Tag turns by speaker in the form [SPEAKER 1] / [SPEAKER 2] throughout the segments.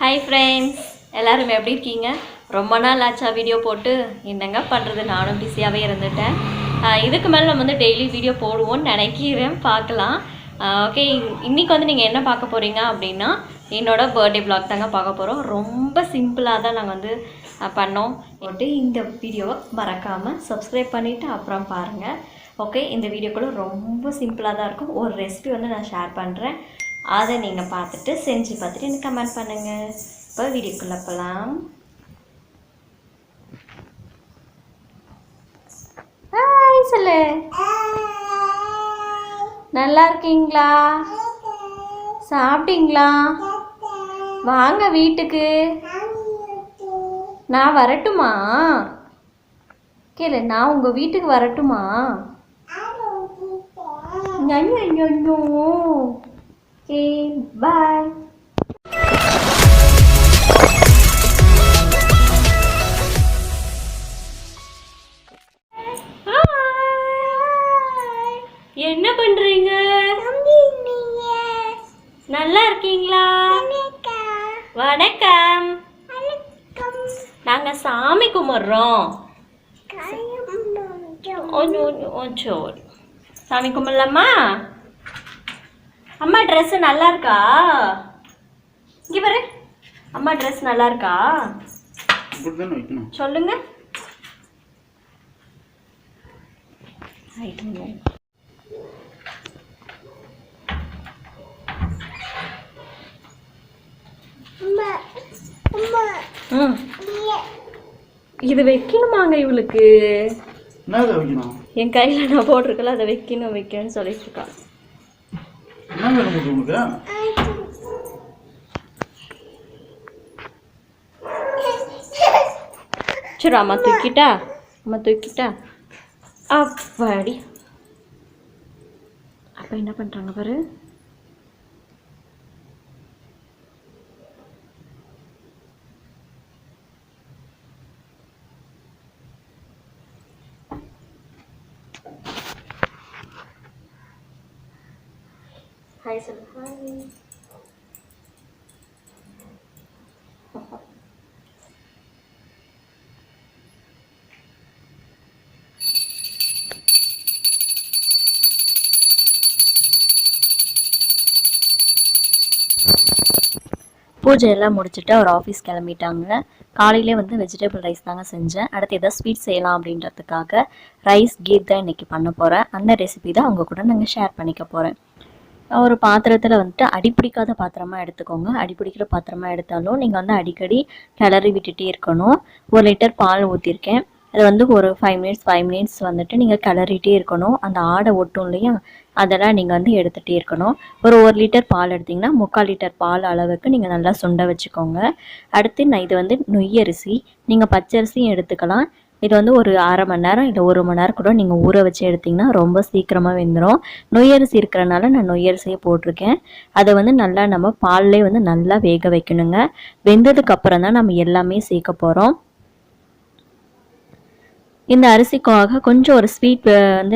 [SPEAKER 1] Hi friends, எல்லோரும் எப்படி இருக்கீங்க? ரொம்ப நாள் ஆச்சா வீடியோ போட்டு. என்னங்க பண்ணுறது, நானும் பிஸியாகவே இருந்துட்டேன். இதுக்கு மேலே நம்ம டெய்லி வீடியோ போடுவோம்னு நினைக்கிறேன், பார்க்கலாம். ஓகே, இன்றைக்கி நீங்கள் என்ன பார்க்க போகிறீங்க அப்படின்னா, என்னோடய பர்த்டே வ்ளாக் தாங்க பார்க்க போகிறோம். ரொம்ப சிம்பிளாக தான் நாங்கள் பண்ணோம். போட்டு இந்த வீடியோவை மறக்காமல் சப்ஸ்கிரைப் பண்ணிவிட்டு அப்புறம் பாருங்கள். ஓகே, இந்த வீடியோக்குள்ளே ரொம்ப சிம்பிளாக தான் இருக்கும். ஒரு ரெசிபி நான் ஷேர் பண்ணுறேன். அதை நீங்கள் பார்த்துட்டு செஞ்சு பார்த்துட்டு எனக்கு கமெண்ட் பண்ணுங்கள். இப்போ வீடியோக்குள்ளே போகலாம். ஹாய் சொல்லு. நல்லா இருக்கீங்களா? சாப்பிட்டீங்களா? வாங்க வீட்டுக்கு. நான் வரட்டுமா? கேளு, நான் உங்கள் வீட்டுக்கு வரட்டுமா? Okay, bye. என்ன பண்றீங்க? நல்லா இருக்கீங்களா? வணக்கம். நாங்க சாமி கும்பிடுறோம். சாமி கும்பிடலாமா? அம்மா ட்ரெஸ்ஸு நல்லா இருக்கா? இங்கே பாரு, அம்மா ட்ரெஸ் நல்லா இருக்கா? சொல்லுங்க. இது வைக்கணுமாங்க இவளுக்கு? என் கையில் நான் போட்டிருக்கல, அதை வைக்கணும்னு சொல்லிட்டு இருக்கா. சரி, அம்மா தூக்கிட்டா அப்படி. அப்ப என்ன பண்றாங்க பாரு. ஹாய் சொல்லு. ஹாய். பூஜையெல்லாம் முடிச்சுட்டு அவர் ஆஃபீஸ் கிளம்பிட்டாங்க. காலையிலே வெஜிடபிள் ரைஸ் தாங்க செஞ்சேன். அடுத்து எதாவது ஸ்வீட் செய்யலாம் அப்படின்றதுக்காக ரைஸ் கீர் தான் இன்றைக்கி பண்ண போகிறேன். அந்த ரெசிபி தான் அவங்க கூட நாங்கள் ஷேர் பண்ணிக்க போகிறேன். ஒரு பாத்திரத்தில் அடிப்பிடிக்காத பாத்திரமாக எடுத்துக்கோங்க. அடிப்பிடிக்கிற பாத்திரமாக எடுத்தாலும் நீங்கள் அடிக்கடி கிளறி விட்டுட்டே இருக்கணும். 1 லிட்டர் பால் ஊற்றிருக்கேன். அது ஒரு 5 மினிட்ஸ் நீங்கள் கிளறிட்டே இருக்கணும். அந்த ஆடை ஒட்டும் இல்லையா, அதெல்லாம் நீங்கள் எடுத்துகிட்டே இருக்கணும். ஒரு 1 லிட்டர் பால் எடுத்திங்கன்னா 3/4 லிட்டர் பால் அளவுக்கு நீங்கள் நல்லா சுண்ட வச்சுக்கோங்க. அடுத்து நான் இது நொய்யரிசி, நீங்கள் பச்சரிசியும் எடுத்துக்கலாம். இது ஒரு 1/2 மணி நேரம் இல்லை 1 மணி நேரம் கூட நீங்கள் ஊற வச்சு எடுத்திங்கன்னா ரொம்ப சீக்கிரமாக வெந்துடும். நொய்யரிசி இருக்கிறனால நான் நொய்யரிசியை போட்டிருக்கேன். அதை நல்லா நம்ம பால்லே நல்லா வேக வைக்கணுங்க. வெந்ததுக்கப்புறம் தான் நம்ம எல்லாமே சேர்க்க போகிறோம். இந்த அரிசிக்காக கொஞ்சம் ஒரு ஸ்வீட்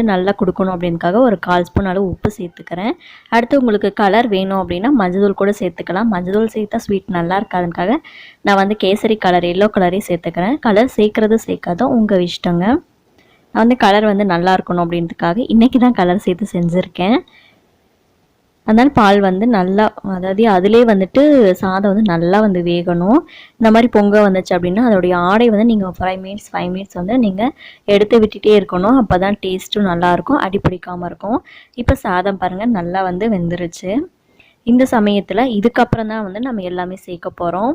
[SPEAKER 1] நல்லா கொடுக்கணும் அப்படின்றக்காக ஒரு 1/4 ஸ்பூன் அளவு உப்பு சேர்த்துக்கிறேன். அடுத்து உங்களுக்கு கலர் வேணும் அப்படின்னா மஞ்சள் கூட சேர்த்துக்கலாம். மஞ்சள் சேர்த்தா ஸ்வீட் நல்லா இருக்காதுக்காக நான் கேசரி கலர், எல்லோ கலரே சேர்த்துக்கிறேன். கலர் சேர்க்குறது சேர்க்காதும் உங்கள் இஷ்டங்க. நான் கலர் நல்லா இருக்கணும் அப்படின்றதுக்காக இன்றைக்கி தான் கலர் சேர்த்து செஞ்சுருக்கேன். அதனால் பால் நல்லா, அதாவது அதிலே சாதம் நல்லா வேகணும். இந்த மாதிரி பொங்க வந்துச்சு அப்படின்னா அதோடைய ஆடை நீங்கள் 5 மினிட்ஸ் நீங்கள் எடுத்து விட்டுட்டே இருக்கணும். அப்போ தான் டேஸ்ட்டும் நல்லாயிருக்கும், அடிப்பிடிக்காமல் இருக்கும். இப்போ சாதம் பாருங்கள் நல்லா வெந்துருச்சு. இந்த சமயத்தில் இதுக்கப்புறம் தான் நம்ம எல்லாமே சேர்க்க போகிறோம்.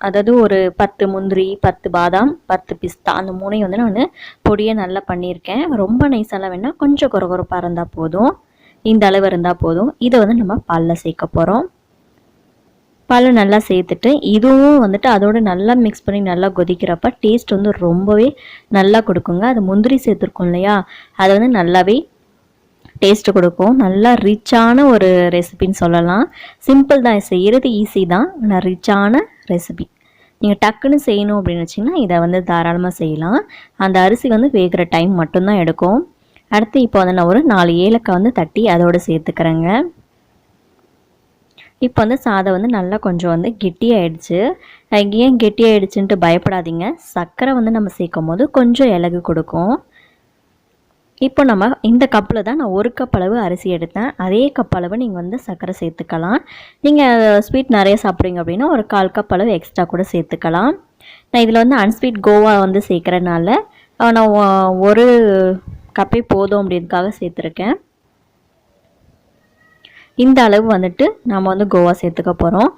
[SPEAKER 1] அதாவது ஒரு 10 முந்திரி, 10 பாதாம், 10 பிஸ்தா, அந்த 3ஐயும் நான் பொடியை நல்லா பண்ணியிருக்கேன். ரொம்ப நைஸெல்லாம் வேணால் கொஞ்சம் கொரகொரப்பாக இருந்தால் போதும். இந்த அளவு இருந்தால் போதும். இதை நம்ம பாலில் சேர்க்க போகிறோம். பால் நல்லா சேர்த்துட்டு இதுவும் அதோடு நல்லா மிக்ஸ் பண்ணி நல்லா கொதிக்கிறப்ப டேஸ்ட் ரொம்பவே நல்லா கொடுக்குங்க. அது முந்திரி சேர்த்துருக்கோம் இல்லையா, அது நல்லாவே டேஸ்ட்டு கொடுக்கும். நல்லா ரிச்சான ஒரு ரெசிபின்னு சொல்லலாம். சிம்பிள் தான், செய்கிறது ஈஸி தான், ஆனால் ரிச்சான ரெசிபி. நீங்கள் டக்குன்னு செய்யணும் அப்படின்னு வச்சிங்கன்னா இதை தாராளமாக செய்யலாம். அந்த அரிசி வேகிற டைம் மட்டும்தான் எடுக்கும். அடுத்து இப்போ நான் ஒரு 4 ஏலக்காய் தட்டி அதோடு சேர்த்துக்கிறேங்க. இப்போ வந்து சாதம் வந்து நல்லா கொஞ்சம் வந்து கெட்டியாயிடுச்சு. ஏன் கெட்டியாயிடுச்சுன்ட்டு பயப்படாதீங்க. சர்க்கரை வந்து நம்ம சேர்க்கும் போது கொஞ்சம் இலகு கொடுக்கும். இப்போ நம்ம இந்த கப்பில் தான் நான் 1 கப் அளவு அரிசி எடுத்தேன். அதே கப் அளவு நீங்கள் வந்து சர்க்கரை சேர்த்துக்கலாம். நீங்கள் ஸ்வீட் நிறைய சாப்பிட்றீங்க அப்படின்னா ஒரு 1/4 கப் அளவு எக்ஸ்ட்ரா கூட சேர்த்துக்கலாம். நான் இதில் வந்து அன்ஸ்வீட் கோவா வந்து சேர்க்குறனால நான் 1 கப்பே போதும் அப்படின்றதுக்காக சேர்த்துருக்கேன். இந்த அளவு வந்துட்டு நம்ம வந்து கோவா சேர்த்துக்க போகிறோம்.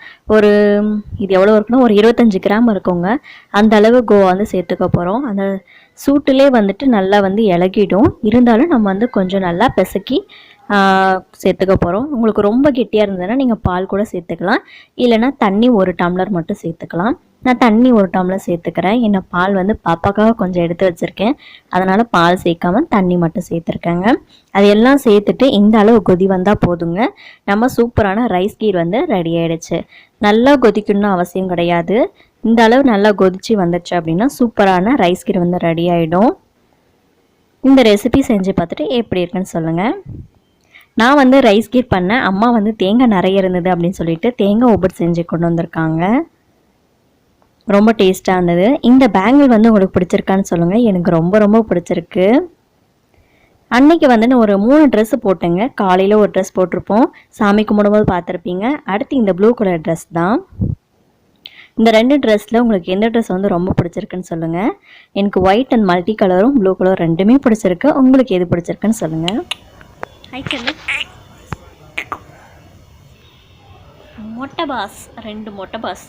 [SPEAKER 1] இது எவ்வளோ இருக்குன்னா ஒரு 25 கிராம் இருக்குங்க. அந்த அளவு கோவா வந்து சேர்த்துக்க போகிறோம். அந்த சூட்டிலே வந்துட்டு நல்லா வந்து இலகிடும். இருந்தாலும் நம்ம வந்து கொஞ்சம் நல்லா பிசக்கி சேர்த்துக்க போகிறோம். உங்களுக்கு ரொம்ப கெட்டியாக இருந்ததுன்னா நீங்கள் பால் கூட சேர்த்துக்கலாம். இல்லைனா தண்ணி 1 டம்ளர் மட்டும் சேர்த்துக்கலாம். நான் தண்ணி 1 டம்ளர் சேர்த்துக்கிறேன். ஏன்னா பால் வந்து பாப்பாக்காக கொஞ்சம் எடுத்து வச்சுருக்கேன். அதனால் பால் சேர்க்காம தண்ணி மட்டும் சேர்த்துருக்கேங்க. அது எல்லாம் சேர்த்துட்டு இந்த அளவு கொதி வந்தால் போதுங்க. நம்ம சூப்பரான ரைஸ் கீர் வந்து ரெடி ஆகிடுச்சு. நல்லா கொதிக்கணும்னு அவசியம் கிடையாது. இந்த அளவு நல்லா கொதிச்சு வந்துச்சு அப்படின்னா சூப்பரான ரைஸ் கீர் வந்து ரெடி ஆகிடும். இந்த ரெசிபி செஞ்சு பார்த்துட்டு எப்படி இருக்குன்னு சொல்லுங்கள். நான் வந்து ரைஸ் கீர் பண்ணேன். அம்மா வந்து தேங்காய் நிறைய இருந்தது அப்படின்னு சொல்லிட்டு தேங்காய் ஒவ்வொரு செஞ்சு கொண்டு வந்திருக்காங்க. ரொம்ப டேஸ்ட்டாக இருந்தது. இந்த பேங்கிள் வந்து உங்களுக்கு பிடிச்சிருக்கான்னு சொல்லுங்கள். எனக்கு ரொம்ப ரொம்ப பிடிச்சிருக்கு. அன்றைக்கி வந்து நான் ஒரு 3 ட்ரெஸ்ஸு போட்டேங்க. காலையில் ஒரு ட்ரெஸ் போட்டிருப்போம், சாமி கும்பிடும்போது பார்த்துருப்பீங்க. அடுத்து இந்த ப்ளூ கலர் ட்ரெஸ் தான். இந்த 2 ட்ரெஸ்ஸில் உங்களுக்கு எந்த ட்ரெஸ் வந்து ரொம்ப பிடிச்சிருக்குன்னு சொல்லுங்கள். எனக்கு ஒயிட் அண்ட் மல்டி கலரும் ப்ளூ கலரும் ரெண்டுமே பிடிச்சிருக்கு. உங்களுக்கு எது பிடிச்சிருக்குன்னு சொல்லுங்கள். மொட்டை பாஸ் 2 மொட்டை பாஸ்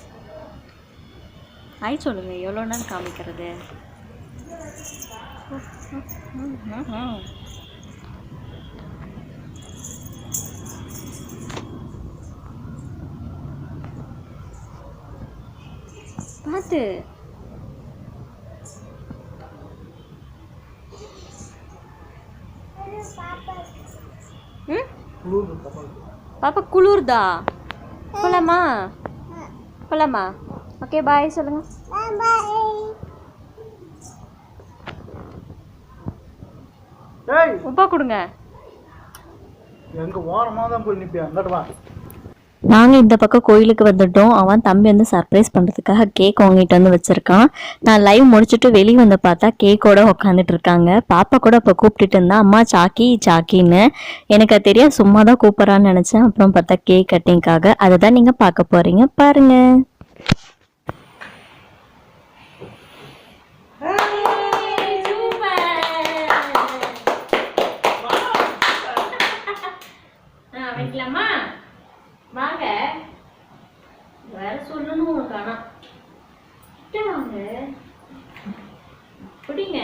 [SPEAKER 1] ஹாய் சொல்லுங்கள். எவ்வளோ நேரம் காமிக்கிறது? பார்த்து பாப்பா குளிர்தா? போலாமா? போலாமா? ஓகே பாய் சொல்லுங்க. உப்பா கொடுங்க. நாங்கள் இந்த பக்கம் கோயிலுக்கு வந்துட்டோம். அவன் தம்பி வந்து சர்ப்ரைஸ் பண்ணுறதுக்காக கேக் வாங்கிட்டு வந்து வச்சுருக்கான். நான் லைவ் முடிச்சுட்டு வெளியே வந்து பார்த்தா கேக்கோட உட்காந்துட்டு இருக்காங்க. பாப்பா கூட இப்போ கூப்பிட்டுட்டு இருந்தா, அம்மா சாக்கி சாக்கின்னு. எனக்கு அது தெரியாது, சும்மா தான் கூப்பிட்றான்னு நினச்சேன். அப்புறம் பார்த்தா கேக் கட்டிங்காக. அதை தான் நீங்கள் பார்க்க போகிறீங்க, பாருங்கள். வைக்கலாமா? வாங்க. வேற சொல்லணும் உங்களுக்கு. ஆனா வாங்க பிடிங்க.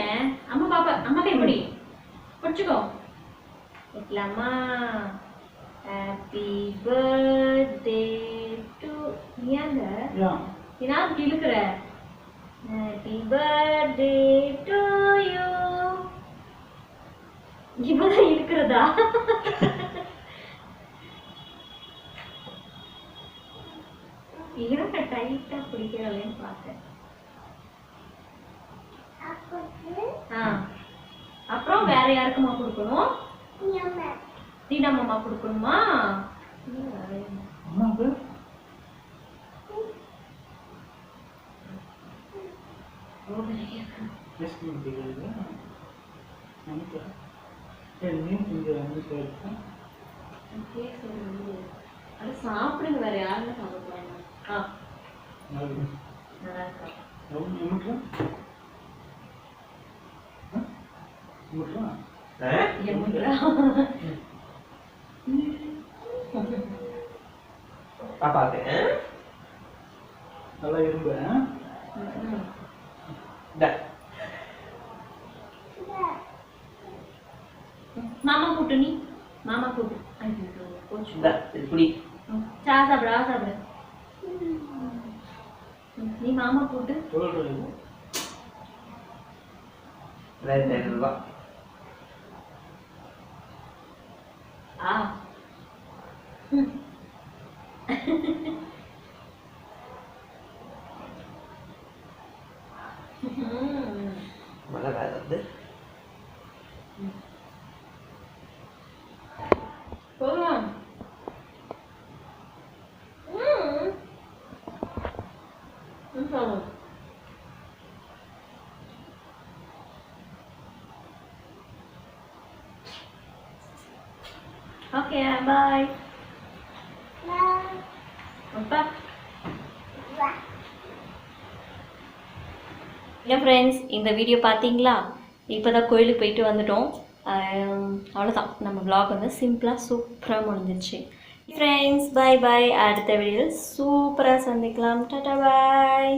[SPEAKER 1] அம்மா பாப்பா அம்மா கை பிடி, பிடிச்சுக்கோ. வைக்கலாமா? ஹாப்பி பர்த்டே டு ஏங்க நான் இழுக்கிற. Happy birthday to you. இப்பதான் இருக்கிறதா? இருக்க டைட்டா பிடிக்கிறவன்னு பார்த்தேன். அப்புறம் வேற யாருக்குமா கொடுக்கணும்? தீனா மாமா கொடுக்கணுமா? அது சாப்பிடுங்க, வேற யாருமே சாப்பிடுவாங்க.
[SPEAKER 2] நல்லா இரும்பு.
[SPEAKER 1] மாமா கூட்டு, நீ மாமா கூட்டு. சாப்பிடு சாப்பிடு. நீ மாமா கூட்டு.
[SPEAKER 2] மழை வருது.
[SPEAKER 1] போதும். Okay bye. அப்பா இல்லை ஃப்ரெண்ட்ஸ், இந்த வீடியோ பார்த்தீங்களா? இப்போ தான் கோயிலுக்கு போயிட்டு வந்துட்டோம். அவ்வளோதான், நம்ம vlog வந்து சிம்பிளாக சூப்பராக முடிஞ்சிருச்சு. Friends, bye bye. அடுத்த வீடியோவில் சூப்பராக சந்திக்கலாம். டாடா பாய்.